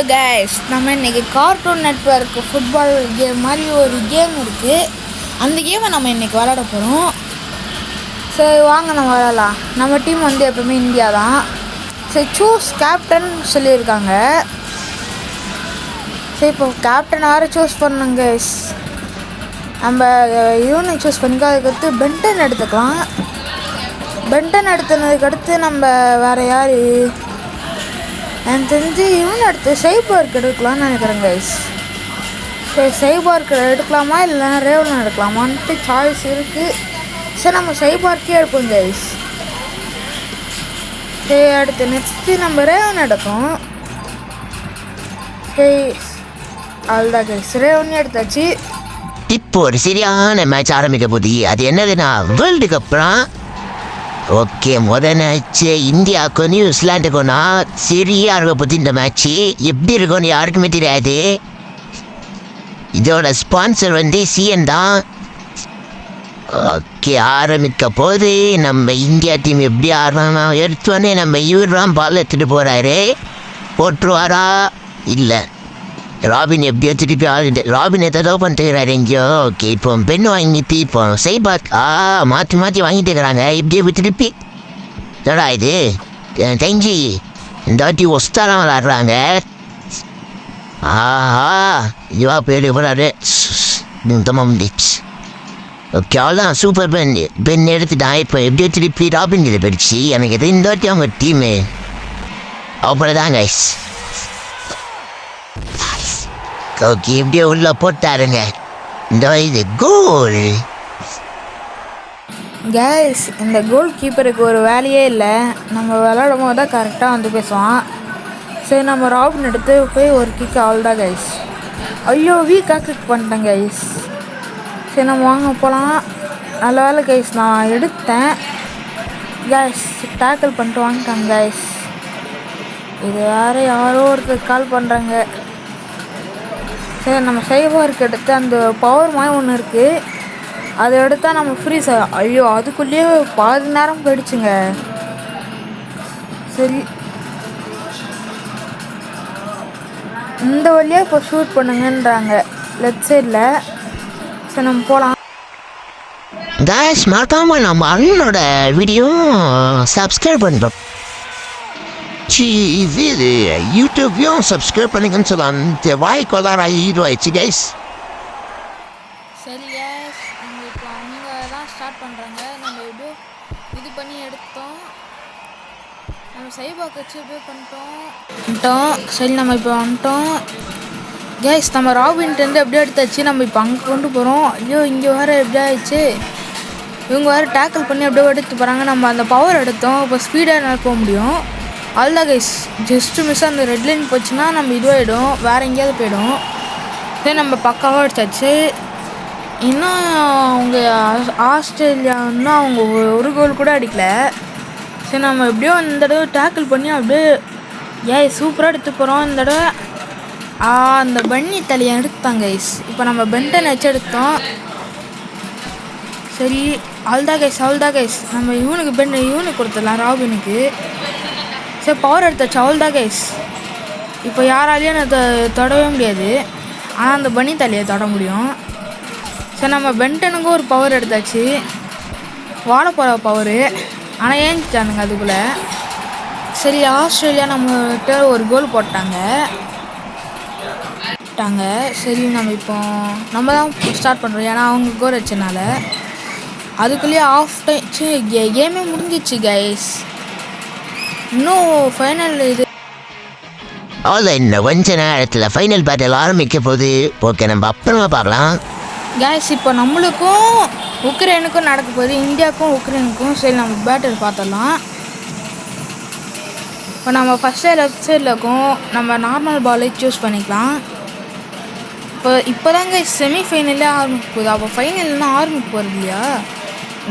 Guys, நம்ம இன்றைக்கி cartoon network football game மாதிரி ஒரு கேம் இருக்குது. அந்த கேமை நம்ம இன்றைக்கி விளாட போகிறோம். சரி வாங்க நம்ம விளாடலாம். நம்ம டீம் வந்து எப்போவுமே இந்தியா தான். சரி சூஸ் கேப்டன் சொல்லியிருக்காங்க. சரி இப்போ கேப்டன் யாரை சூஸ் பண்ணணும் கைஸ்? நம்ம இவனை சூஸ் பண்ணிக்கலாம். அதுக்கடுத்து பென்டன் எடுத்துக்கலாம். பென்டன் எடுத்துனதுக்கடுத்து நம்ம வேறு யார் எனக்கு தெரிஞ்சு இவன் எடுத்து சைபார்க் எடுக்கலாம்னு நினைக்கிறேன் கைஸ். சரி சைபார்க் எடுக்கலாமா இல்லை ரேவலன் எடுக்கலாமான்ட்டு சாய்ஸ் இருக்குது. சரி நம்ம சைபார்க்கே எடுப்போம் கைஸ். சரி அடுத்து நெக்ஸ்ட்டு நம்ம ரேவன் எடுப்போம். சரி அவ்வளோதான் கைஸ், ரேவன் எடுத்தாச்சு. இப்போ ஒரு சரியான மேட்ச் ஆரம்பிக்க போகுது. அது என்னதுன்னா வேர்ல்டு கப்லாம். ஓகே, மேட்ச்சு இந்தியாவுக்கும் நியூசிலாண்டுக்கும்னா சரியா இருக்க போது. இந்த மேட்ச்சு எப்படி இருக்கும்னு யாருக்குமே தெரியாது. இதோட ஸ்பான்சர் வந்து சிஎன் தான். ஓகே, ஆரம்பிக்க போது நம்ம இந்தியா டீம் எப்படி ஆடுறாங்கன்னா எடுத்தோடனே நம்ம இவர் தான் பால் எடுத்துகிட்டு போகிறாரு. போட்டுருவாரா இல்லை, ராபின் எப்படியோ திருப்பி ஆடுது. ராபின் எதோ பண்ணிட்டுக்கிறாரு எங்கேயோ. ஓகே, இப்போ பெண் வாங்கிட்டு இப்போ சைபாக் மாற்றி மாற்றி வாங்கிட்டு இருக்கிறாங்க. இப்படியே திருப்பி என்னடா இது தெரிஞ்சு இந்த வாட்டி ஒஸ்தாலாம் விளாட்றாங்க. இதுவா போயிட்டு போகிறாரு. ஓகே அவ்வளோதான், சூப்பர் பெண் எடுத்துட்டான். இப்போ எப்படியோ திருப்பி ராபின் இதை போயிடுச்சு. எனக்கு எது இந்த வாட்டி அவங்க டீமு அப்புறம் தான் கைஸ். ஓகே, எப்படியோ உள்ள போட்டாருங்க. இந்த இது கோல் கைஸ். இந்த கோல் கீப்பருக்கு ஒரு வேலையே இல்லை. நம்ம விளாடும் போது தான் கரெக்டாக வந்து பேசுவான். சரி நம்ம ராபின் எடுத்து போய் ஒரு கிக் அவ்வளோதான் கைஸ். ஐயோ வீக்காக கிக் பண்ணிட்டேன் கைஸ். சரி நம்ம வாங்க போகலாம். நல்ல வேலை கைஸ், நான் எடுத்தேன் கைஸ். டேக்கிள் பண்ணிட்டு வாங்கிட்டாங்க கைஸ். இது வேறு யாரோ ஒருத்தர் கால் பண்ணுறாங்க. சரி நம்ம சைபார்க் எடுத்து அந்த பவர் மாதிரி ஒன்று இருக்குது, அதை எடுத்தால் நம்ம ஃப்ரீஸ் ஆகும். ஐயோ அதுக்குள்ளேயே பாதி நேரம் போயிடுச்சுங்க. சரி இந்த வழியாக இப்போ ஷூட் பண்ணுங்கன்றாங்க லெஃப்ட் சைடில். சரி நம்ம போகலாம். கைஸ், மறக்காம நம்ம அண்ணனோட வீடியோ சப்ஸ்கிரைப் பண்ணுறோம். இது யூடியூப்லையும் சப்ஸ்கிரைப் பண்ணிங்கன்னு சொல்லலாம். இந்த வாய்க்கு வந்தாரா ஹீரோ ஆயிடுச்சு கைஸ். சரி கேஸ், நம்ம இப்போ அவங்க தான் ஸ்டார்ட் பண்ணுறாங்க. நம்ம எப்படியோ இது பண்ணி எடுத்தோம். நம்ம சைபாக் வச்சு எப்படியோ பண்ணிட்டோம். சரி நம்ம இப்போ வந்துட்டோம் கேஸ். நம்ம ராபின்ட்டு எப்படியோ எடுத்தாச்சு. நம்ம இப்போ அங்கே கொண்டு போகிறோம். ஐயோ இங்கே வேறு எப்படி ஆயிடுச்சு. இவங்க வேறு டேக்கிள் பண்ணி எப்படியோ எடுத்து போகிறாங்க. நம்ம அந்த பவர் எடுத்தோம். இப்போ ஸ்பீடாக என்னால் போக முடியும். அவ்வளோதான் கைஸ், ஜஸ்ட்டு மிஸ் அந்த ரெட் லைன் போச்சுன்னா நம்ம இதுவாகிடும், வேறு எங்கேயாவது போயிடும். சரி நம்ம பக்காவாக அடிச்சாச்சு. இன்னும் அவங்க ஆஸ்திரேலியா இன்னும் அவங்க ஒரு கோல் கூட அடிக்கல. சரி நம்ம எப்படியோ இந்த தடவை டேக்கிள் பண்ணி அப்படியே சூப்பராக எடுத்து போகிறோம். இந்த தடவை அந்த பன்னி தலையை எடுத்தாங்க கைஸ். இப்போ நம்ம பென்டன் வச்சு எடுத்தோம். சரி அவ்வளோதான் கைஸ், நம்ம இவனுக்கு கொடுத்துடலாம் ராபினுக்கு. சரி பவர் எடுத்தாச்சு, அவ்வளோதான் கைஸ். இப்போ யாராலையும் அதை தொடவே முடியாது, ஆனால் அந்த பனி தலையை தொட முடியும். சரி நம்ம பென்டனுக்கும் ஒரு பவர் எடுத்தாச்சு, வாழ போகிற பவரு. ஆனால் ஏஞ்சிட்டானுங்க அதுக்குள்ளே. சரி ஆஸ்திரேலியா நம்மகிட்ட ஒரு கோல் போட்டாங்க. சரி நம்ம இப்போ நம்ம தான் ஸ்டார்ட் பண்ணுறோம், ஏன்னா அவங்க கோல் வச்சனால. அதுக்குள்ளேயே ஆஃப் டைம் கேமே முடிஞ்சிச்சு கைஸ். இன்னும் ஃபைனல் இது அவ்வளோ இன்னும் கொஞ்ச நேரத்தில் ஃபைனல் பேட்டில் ஆரம்பிக்க போகுது. ஓகே, நம்ம அப்புறமா பார்க்கலாம் கேஸ். இப்போ நம்மளுக்கும் உக்ரைனுக்கும் நடக்க போகுது, இந்தியாவுக்கும் உக்ரைனுக்கும். சரி நம்ம பேட்டில் பார்த்துடலாம். இப்போ நம்ம ஃபஸ்ட்டு லெஃப்ட் சைடில் இருக்கோம். நம்ம நார்மல் பாலே சூஸ் பண்ணிக்கலாம். இப்போ தாங்க செமிஃபைனலே ஆரம்பிக்க போகுது. அப்போ ஃபைனல்னா ஆரம்பிக்க போகிறது இல்லையா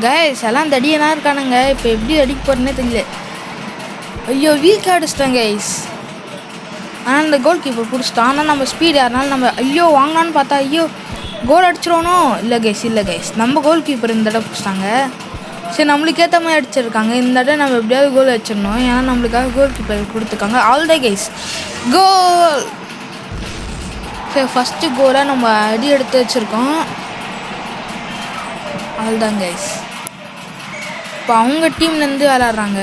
கைஸ்? எல்லாம் தடியனாக இருக்கானுங்க. இப்போ எப்படி அடிக்க போகிறேன்னே தெரியல. ஐயோ வீக்காக அடிச்சிட்டேன் கைஸ். ஆனால் இந்த கோல் கீப்பர் பிடிச்சிட்டான். ஆனால் நம்ம ஸ்பீடு யாருனாலும் நம்ம ஐயோ வாங்கலான்னு பார்த்தா ஐயோ கோல் அடிச்சிடணும். இல்லை கைஸ் நம்ம கோல் கீப்பர் இந்த தடவை பிடிச்சிட்டாங்க. சரி நம்மளுக்கு ஏற்ற மாதிரி அடிச்சிருக்காங்க. இந்த தடவை நம்ம எப்படியாவது கோல் வச்சிடணும். ஏன்னா நம்மளுக்காக கோல் கீப்பர் கொடுத்துருக்காங்க. ஆல் த கைஸ் கோல். சரி ஃபஸ்ட்டு கோலாக நம்ம அடி எடுத்து வச்சுருக்கோம். ஆல் தான் கைஸ். இப்போ அவங்க டீம்லேருந்து விளாட்றாங்க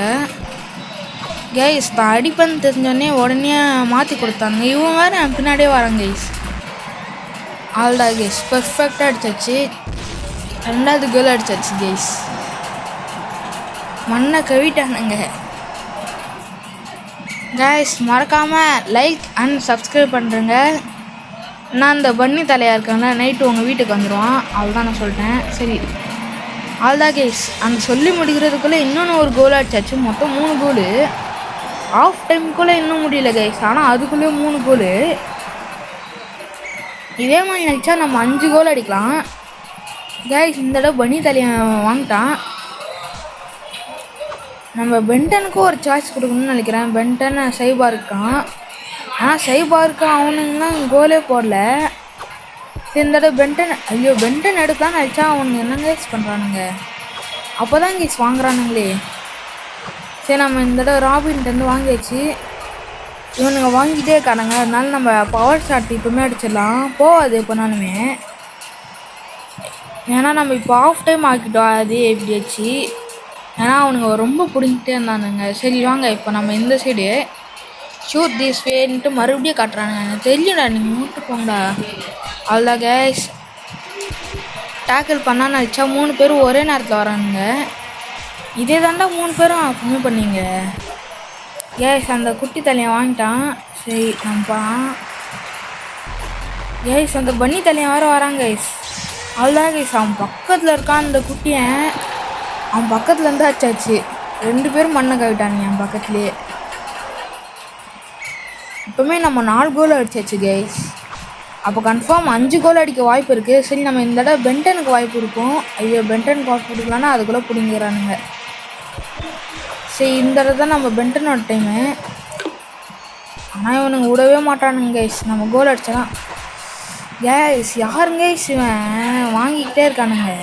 கைஸ். இப்போ அடிப்பன்னு தெரிஞ்சோடனே உடனே மாற்றி கொடுத்தாங்க. இவங்க வேறு என் பின்னாடியே வராங்க கைஸ். ஆல் தான் கைஸ். பர்ஃபெக்டாக அடிச்சாச்சு. ரெண்டாவது கோல் அடிச்சாச்சு கைஸ். மண்ணை கவிட்டானுங்க கைஸ். மறக்காமல் லைக் அண்ட் சப்ஸ்கிரைப் பண்ணுறேங்க. நான் அந்த பன்னி தலையாக இருக்கேன்ல, நைட்டு உங்கள் வீட்டுக்கு வந்துடுவான். அவ்வளோதான் நான் சொல்லிட்டேன். சரி அவ்வளோதான் கைஸ். அந்த சொல்லி முடிக்கிறதுக்குள்ளே இன்னொன்று ஒரு கோல் அடிச்சாச்சு. மொத்தம் 3 கோலு. ஆஃப் டைமுக்குள்ளே இன்னும் முடியல கைஸ். ஆனால் அதுக்குள்ளேயே 3 கோலு. இதே மாதிரி நினச்சா நம்ம 5 கோல் அடிக்கலாம் கைஸ். இந்த தடவை பன்னி தலையை வாங்கிட்டான். நம்ம பென்டனுக்கும் ஒரு சாய்ஸ் கொடுக்கணும்னு நினைக்கிறேன். பென்டன் சைபா இருக்கான். ஆனால் சைபா இருக்கான் அவனுங்கலாம் கோலே போடல. சரி இந்த தடவை பென்டன், ஐயோ பென்டன் எடுக்கலான்னு நினச்சா அவனுங்க என்னங்க யூஸ் பண்ணுறானுங்க. அப்போ தான் கேஸ் வாங்குறானுங்களே. சரி நம்ம இந்த தடவை ராபின்ட்டு வாங்கியாச்சு. இவனுங்க வாங்கிட்டே இருக்கானுங்க. அதனால நம்ம பவர் ஷாட் இப்போவுமே அடிச்சிடலாம். போகாது எப்போனாலுமே. ஏன்னா நம்ம இப்போ ஆஃப் டைம் ஆக்கிட்டோம். அதே எப்படி ஆச்சு. ஏன்னா அவனுங்க ரொம்ப பிடிங்கிட்டே இருந்தானுங்க. சரி வாங்க இப்போ நம்ம இந்த சைடு ஷூட் திஸ் வேன்ட்டு மறுபடியும் காட்டுறானுங்க. எனக்கு தெரியும்டா, நீங்கள் மூட்டு போங்கடா. அவ்வளோதான் கேஸ். டேக்கிள் பண்ணான்னு நினச்சா 3 பேரும் ஒரே நேரத்தில் வரானுங்க. இதே தாண்டா 3 பேரும் கம்மி பண்ணிங்க கேஸ். அந்த குட்டி தலையை வாங்கிட்டான். சரி நம்பா கேஸ். அந்த பன்னி தலையை வேறு வராங்க கேஸ். அவ்வளோதான் கேஸ். அவன் பக்கத்தில் இருக்கான் அந்த குட்டியை. அவன் பக்கத்துலேருந்து அடிச்சாச்சு. 2 பேரும் மண்ணை கவிட்டானுங்க என் பக்கத்துலேயே. இப்போவுமே நம்ம 4 கோல் அடிச்சாச்சு கைஸ். அப்போ கன்ஃபார்ம் 5 கோல் அடிக்க வாய்ப்பு இருக்குது. சரி நம்ம இந்த தடவை பென்டனுக்கு வாய்ப்பு இருக்கும். ஐயோ பென்டனுக்கு வாய்ப்பு கொடுக்கலான்னா அதுக்குள்ளே பிடிங்கிறானுங்க. சரி இந்த தடவை தான் நம்ம பென்டனோட டைமு. ஆனால் இவனுங்க விடவே மாட்டானுங்க கைஸ். நம்ம கோல் அடிச்சலாம் கேஸ். யாருங்க கைஸ் இவன் வாங்கிக்கிட்டே இருக்கானுங்க.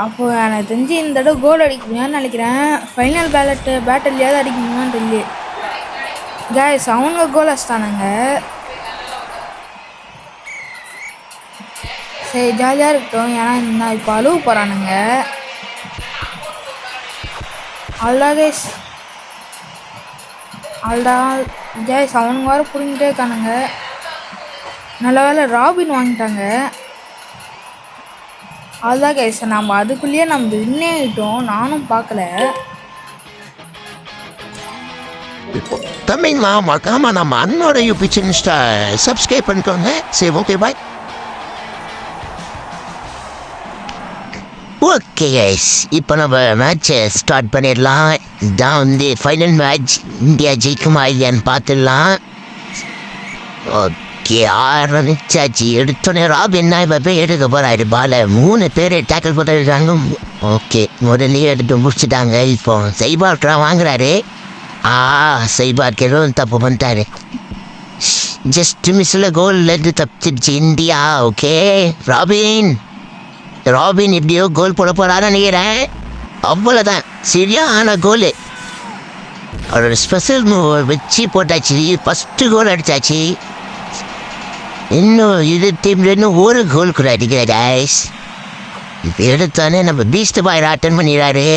அப்போது எனக்கு தெரிஞ்சு இந்த தடவை கோல் அடிக்க முடியாதுன்னு நினைக்கிறேன். ஃபைனல் பேட்டல்லையாவது அடிக்க முடியுமான்னு தெரியல கேஸ். அவங்க கோல் அடிச்சிட்டானுங்க. சரி ஜாலியாக இருக்கட்டும். ஏன்னா நான் இப்போ அழுவ போகிறானுங்க. அவ்வளோதா கேஸ். அவ்வளோதா கேஸ். அவனுங்க வேறு பிடிங்கிட்டே இருக்கானுங்க. நல்ல வேலை ராபின் வாங்கிட்டாங்க. அவ்வளோதான் கேஸ். நம்ம அதுக்குள்ளேயே நம்ம வின்னே ஆகிட்டோம். நானும் பார்க்கல. தமிழ்மா மறக்காம நம்ம அண்ணோட யூடியூப் சேனல்ஸ்ட்டை சப்ஸ்கிரைப் பண்ணிக்கோங்க. சரி ஓகே பாய். Okay guys. இப்போ நம்ம மேட்சை ஸ்டார்ட் பண்ணிடலாம். இதான் வந்து ஃபைனல் மேட்ச். இந்தியா ஜெயிக்குமா இல்லையான்னு பார்த்துடலாம். ஓகே ஆரம்பிச்சாச்சு. எடுத்தோடனே ராபின் இப்போ போய் எடுக்க போகிறாரு பாலை. 3 பேர் டேக்கிள் போட்டுருக்காங்க. ஓகே முதல்லையே எடுத்து முடிச்சுட்டாங்க. இப்போ சைபார்ட்ரா வாங்குறாரு. சைபார்க்கு எதுவும் தப்பு பண்ணிட்டாரு. ஜஸ்ட் மிஸ்ஸில் கோல்லேருந்து தப்பிச்சிருச்சு இந்தியா. ஓகே ராபின் எப்படியோ கோல் போட போகிறான்னு நினைக்கிறேன். அவ்வளோதான் சரியான கோல். அவரோட ஸ்பெஷல் மூவ் வச்சு போட்டாச்சு. ஃபஸ்ட்டு கோல் அடித்தாச்சு. இன்னும் இது டீம்ல இன்னும் ஒரு கோல் கூட அடிக்கிற கைஸ். இப்போ எடுத்தானே நம்ம பீஸ்ட் பாய் அட்டன் பண்ணிடுறாரு.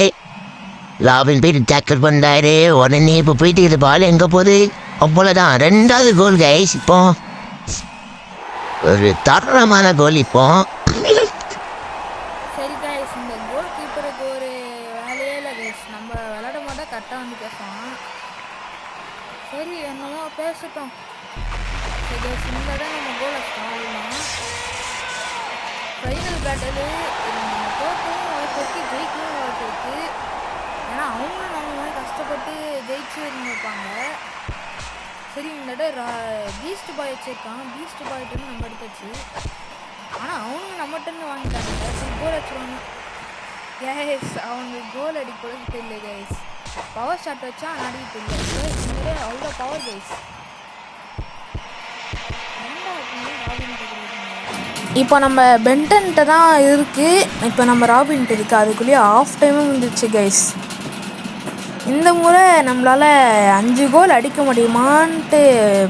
ராபின் போயிட்டு டேக்கிள் பண்ணாரு. உடனே இப்போ போயிட்டு இது பால் எங்கே போகுது. அவ்வளோதான் 2வது கோல் கைஸ். இப்போ ஒரு தரமான கோல். இப்போ சரி கைஸ். இந்த கோல் கீப்பருக்கு ஒரு வேலையே இல்லை கைஸ். நம்ம விளையாட மாட்டோம் கரெக்டாக வந்து பேசுவோம். சரி என்னமோ பேசட்டும். சரி கைஸ் இந்த தான் நம்ம கோல் அடிச்சோம். அவ்வளோதான் ஃபைனல் பேட்டலு. நம்ம தோற்கவும் வாய்ப்பு இருக்குது, ஜெயிக்கவும் வாய்ப்பு இருக்குது. ஏன்னா அவங்களும் நம்ம மாதிரி கஷ்டப்பட்டு ஜெயிச்சு இருந்திருப்பாங்க. சரி இந்த தடவை பீஸ்ட் பாய் வச்சுருக்கான். பீஸ்ட் பாய்ட்டு நம்ம எடுத்தாச்சு. ஆனால் அவனுங்க நம்மகிட்ட வாங்கிட்டாங்க. சரி கோல் அடிச்சிருவாங்க கேஸ். அவங்க கோல் அடிக்க தெரியல கைஸ். பவர் ஷாட் வச்சா அடிக்க தெரியல. இந்த அவ்வளோ பவர் கைஸ். இப்போ நம்ம பென்டன்கிட்ட தான் இருக்குது, இப்போ நம்ம ராபின்கிட்ட இருக்குது. அதுக்குள்ளேயே ஆஃப் டைமும் வந்துச்சு கைஸ். இந்த முறை நம்மளால் 5 கோல் அடிக்க முடியுமான்ட்டு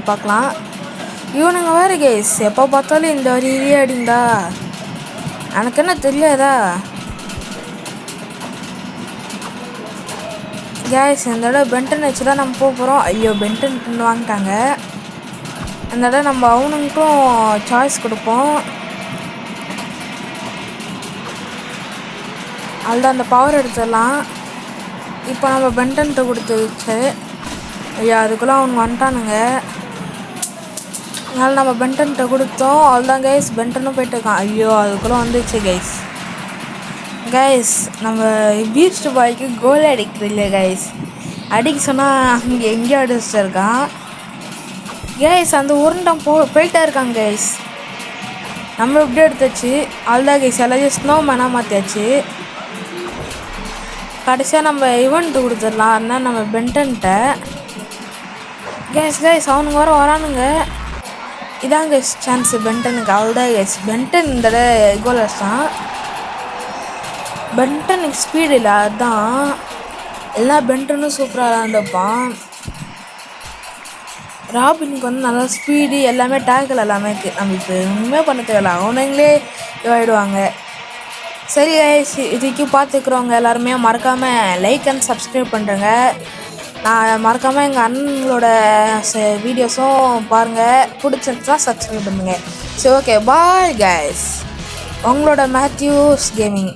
பார்க்கலாம். இவனுங்க வேறு கைஸ் எப்போ பார்த்தாலும் இந்த வரியிலே அடிங்கடா, எனக்கு என்ன தெரியாதா கேஸ். இந்த தடவை பென்டன் வச்சு தான் நம்ம போக போகிறோம். ஐயோ பென்டன் வாங்கிட்டாங்க. அந்த தடவை நம்ம அவனுங்களுக்கும் சாய்ஸ் கொடுப்போம். அதுதான் அந்த பவர் எடுத்துடலாம். இப்போ நம்ம பென்டன்கிட்ட கொடுத்துச்சு. ஐயா அதுக்குள்ளே அவங்க வந்துட்டானுங்க. அதனால் நம்ம பென்டன்கிட்ட கொடுத்தோம். அவ்வளோதான் கைஸ், பென்டனும் போயிட்டு இருக்கான். ஐயோ அதுக்குள்ளே வந்துச்சு கைஸ். கைஸ் நம்ம பீஸ்ட் பாய்க்கு கோல் அடிக்கிறது இல்லை கைஸ். அடிக்க சொன்னால் அங்கே எங்கேயோ அடிச்சுட்டு இருக்கான் கைஸ். அந்த உருண்டம் போயிட்டே இருக்காங்க கைஸ். நம்ம இப்படி எடுத்தாச்சு. அவ்வளோதான் கைஸ், எல்லாத்தையும் ஸ்னோ மேனாக மாற்றியாச்சு. கடைசியாக நம்ம ஈவெண்ட்டு கொடுத்துடலாம். அதனால் நம்ம பென்டன்கிட்ட கைஸ் அவனுங்க வரானுங்க. இதான் கைஸ் சான்ஸு பென்டனுக்கு. அவ்வளோதான் கைஸ், பென்டன் இந்த தடவை கோல் அடிச்சான். பென்டனுக்கு ஸ்பீடு இல்லை, அதுதான். எல்லா பென்டனும் சூப்பராக விளாண்டுப்பான். ராபினுக்கு வந்து நல்லா ஸ்பீடு எல்லாமே, டேக்கில் எல்லாமே இருக்குது. நம்ம இப்போ ஒன்றுமே பண்ண தேவையில்ல, அவனுங்களே இதுவாகிடுவாங்க. சரி கைஸ், இதுக்கு பார்த்துக்கிறவங்க எல்லாருமே மறக்காமல் லைக் அண்ட் சப்ஸ்கிரைப் பண்ணுறேங்க. நான் மறக்காமல் எங்கள் அண்ணங்களோட வீடியோஸும் பாருங்கள். பிடிச்சிருந்துச்சுன்னா சப்ஸ்கிரைப் பண்ணுங்கள். சரி ஓகே, பாய் கைஸ். உங்களோட மேத்யூஸ் கேமிங்.